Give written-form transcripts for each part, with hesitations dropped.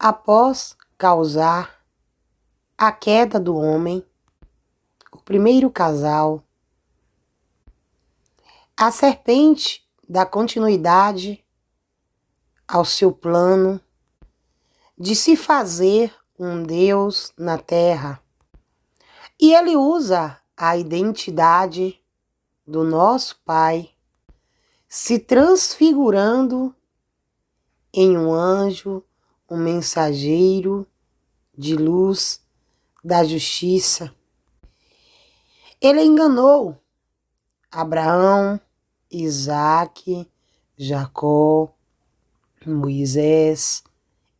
Após causar a queda do homem, o primeiro casal, a serpente dá continuidade ao seu plano de se fazer um Deus na terra. E ele usa a identidade do nosso Pai, se transfigurando em um anjo, um mensageiro de luz da justiça. Ele enganou Abraão, Isaque, Jacó, Moisés,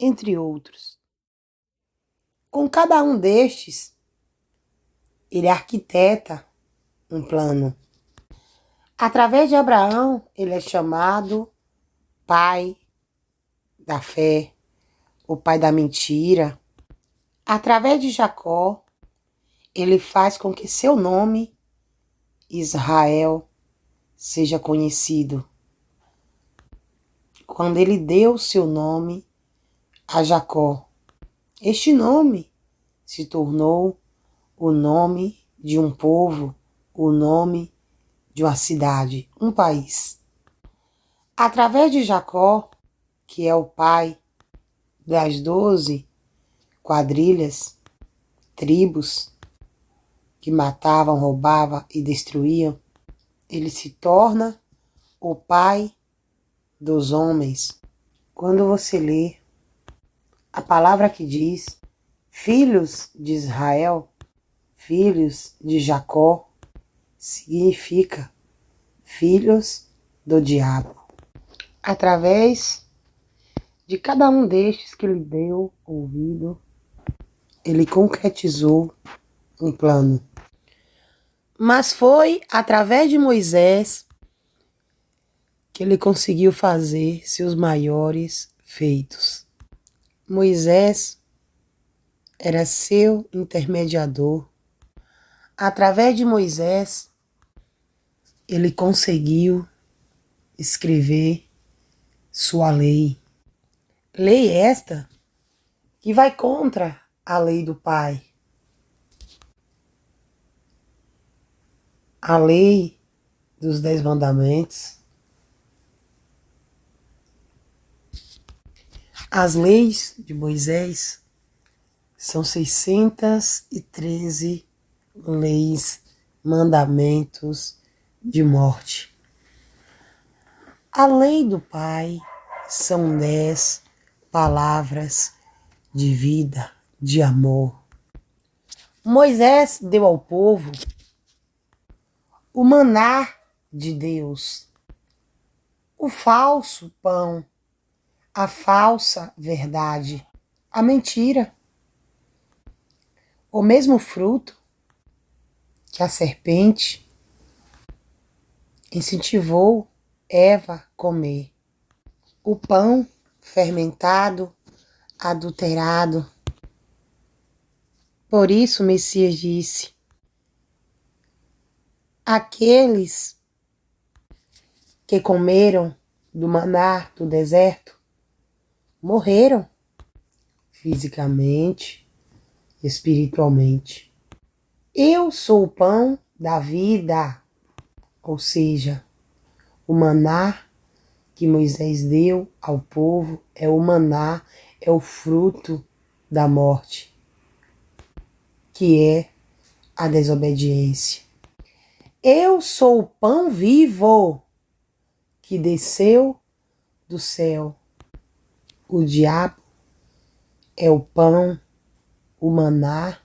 entre outros. Com cada um destes, ele arquiteta um plano. Através de Abraão, ele é chamado pai da fé, o pai da mentira. Através de Jacó, ele faz com que seu nome, Israel, seja conhecido. Quando ele deu seu nome a Jacó, este nome se tornou o nome de um povo, o nome de uma cidade, um país. Através de Jacó, que é o pai das 12 quadrilhas, tribos que matavam, roubavam e destruíam, ele se torna o pai dos homens. Quando você lê a palavra que diz filhos de Israel, filhos de Jacó, significa filhos do diabo. Através de cada um destes que lhe deu ouvido, ele concretizou um plano. Mas foi através de Moisés que ele conseguiu fazer seus maiores feitos. Moisés era seu intermediador. Através de Moisés, ele conseguiu escrever sua lei. Lei esta que vai contra a lei do Pai. A lei dos 10 mandamentos. As leis de Moisés são 613 leis, mandamentos de morte. A lei do Pai são 10 palavras de vida, de amor. Moisés deu ao povo o maná de Deus, o falso pão, a falsa verdade, a mentira. O mesmo fruto que a serpente incentivou Eva a comer. O pão fermentado, adulterado. Por isso o Messias disse: aqueles que comeram do maná do deserto morreram fisicamente, espiritualmente. Eu sou o pão da vida, ou seja, o maná que Moisés deu ao povo é o maná, é o fruto da morte, que é a desobediência. Eu sou o pão vivo que desceu do céu. O diabo é o pão, o maná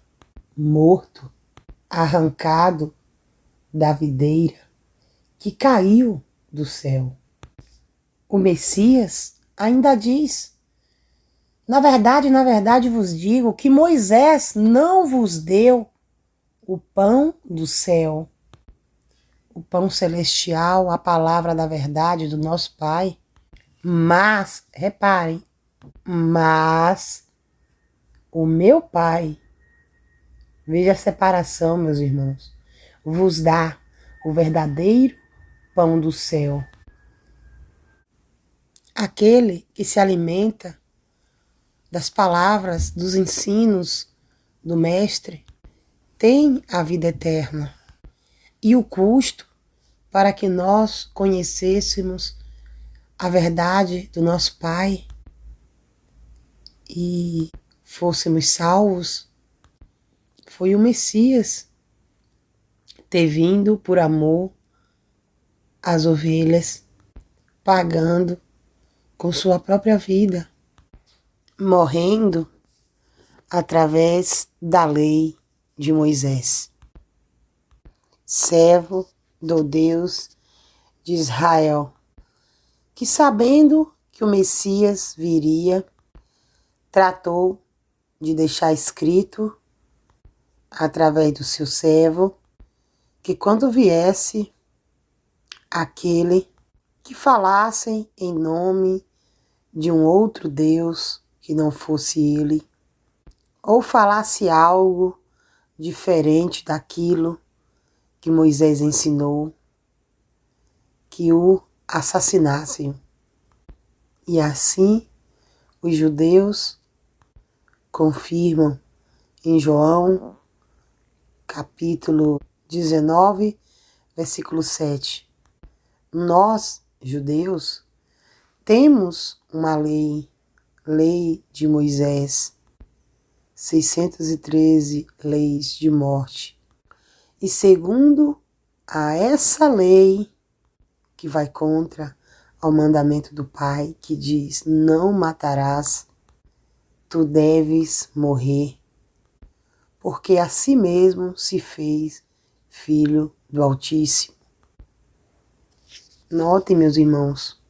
morto, arrancado da videira, que caiu do céu. O Messias ainda diz: na verdade vos digo que Moisés não vos deu o pão do céu, o pão celestial, a palavra da verdade do nosso Pai. Mas, reparem, mas o meu Pai, veja a separação, meus irmãos, vos dá o verdadeiro pão do céu. Aquele que se alimenta das palavras, dos ensinos do Mestre, tem a vida eterna. E o custo para que nós conhecêssemos a verdade do nosso Pai e fôssemos salvos, foi o Messias ter vindo por amor às ovelhas, pagando com sua própria vida, morrendo através da lei de Moisés, servo do Deus de Israel, que sabendo que o Messias viria, tratou de deixar escrito através do seu servo que quando viesse aquele que falasse em nome de um outro Deus que não fosse ele, ou falasse algo diferente daquilo que Moisés ensinou, que o assassinassem. E assim os judeus confirmam em João, capítulo 19, versículo 7. Nós, judeus, temos uma lei de Moisés, 613 leis de morte. E segundo a essa lei, que vai contra ao mandamento do Pai, que diz, não matarás, tu deves morrer, porque a si mesmo se fez filho do Altíssimo. Notem, meus irmãos,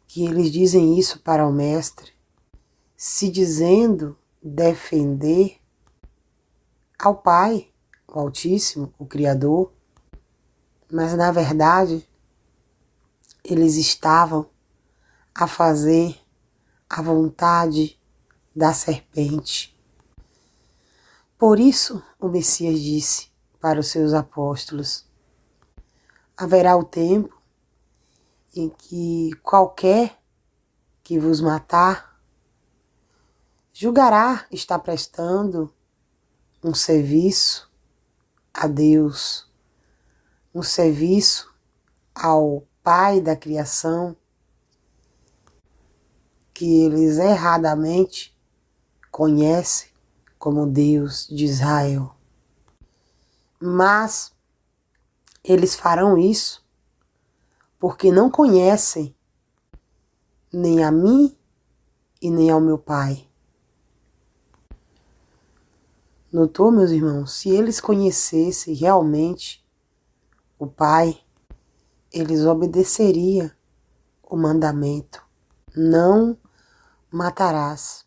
que eles dizem isso para o Mestre, se dizendo defender ao Pai, o Altíssimo, o Criador, mas na verdade eles estavam a fazer a vontade da serpente. Por isso o Messias disse para os seus apóstolos, haverá o tempo em que qualquer que vos matar julgará estar prestando um serviço a Deus, um serviço ao Pai da criação, que eles erradamente conhecem como Deus de Israel. Mas eles farão isso porque não conhecem nem a mim e nem ao meu Pai. Notou, meus irmãos? Se eles conhecessem realmente o Pai, eles obedeceriam o mandamento: não matarás.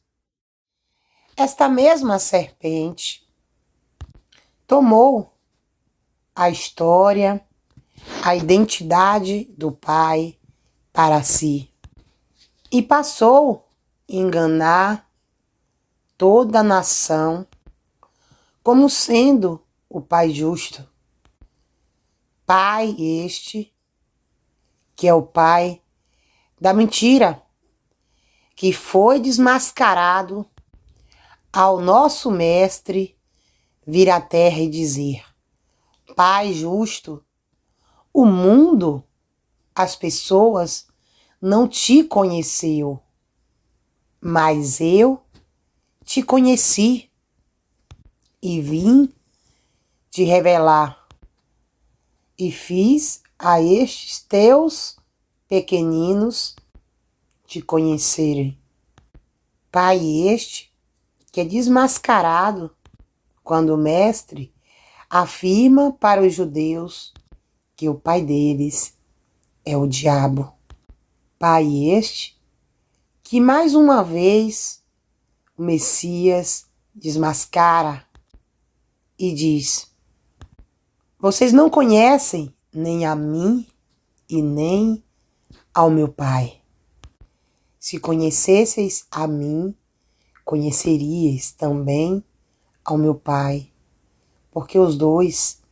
Esta mesma serpente tomou a história, a identidade do Pai para si e passou a enganar toda a nação como sendo o Pai justo. Pai este, que é o pai da mentira, que foi desmascarado ao nosso Mestre vir à terra e dizer: Pai justo, o mundo, as pessoas não te conheceu, mas eu te conheci e vim te revelar e fiz a estes teus pequeninos te conhecerem. Pai este que é desmascarado quando o Mestre afirma para os judeus que o pai deles é o diabo. Pai este que mais uma vez o Messias desmascara e diz: vocês não conhecem nem a mim e nem ao meu Pai. Se conhecesseis a mim, conheceríeis também ao meu Pai, porque os dois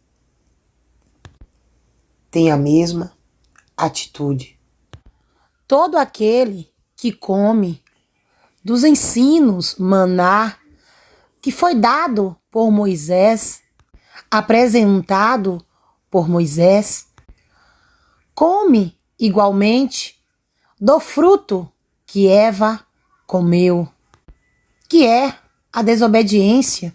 têm a mesma atitude. Todo aquele que come dos ensinos, maná, que foi dado por Moisés, apresentado por Moisés, come igualmente do fruto que Eva comeu, que é a desobediência.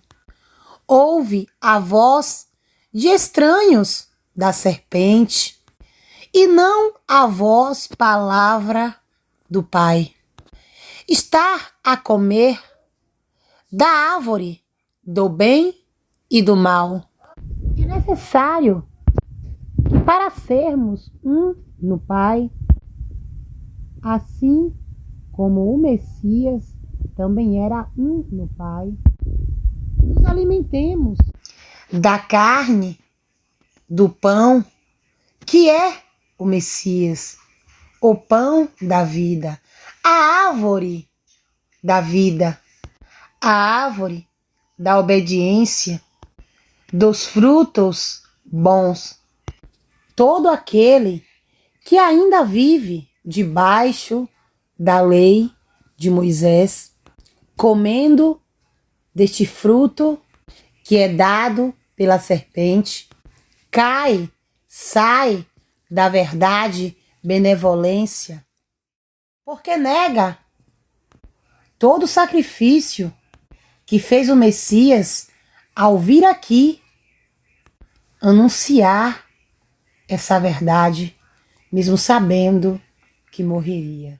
Ouve a voz de estranhos da serpente e não a voz palavra do Pai. Está a comer da árvore do bem e do mal. É necessário que, para sermos um no Pai, assim como o Messias também era um no Pai, nos alimentemos da carne, do pão, que é o Messias, o pão da vida, a árvore da vida, a árvore da obediência, dos frutos bons. Todo aquele que ainda vive debaixo da lei de Moisés, comendo deste fruto que é dado pela serpente, sai da verdade, benevolência, porque nega todo o sacrifício que fez o Messias ao vir aqui anunciar essa verdade, mesmo sabendo que morreria.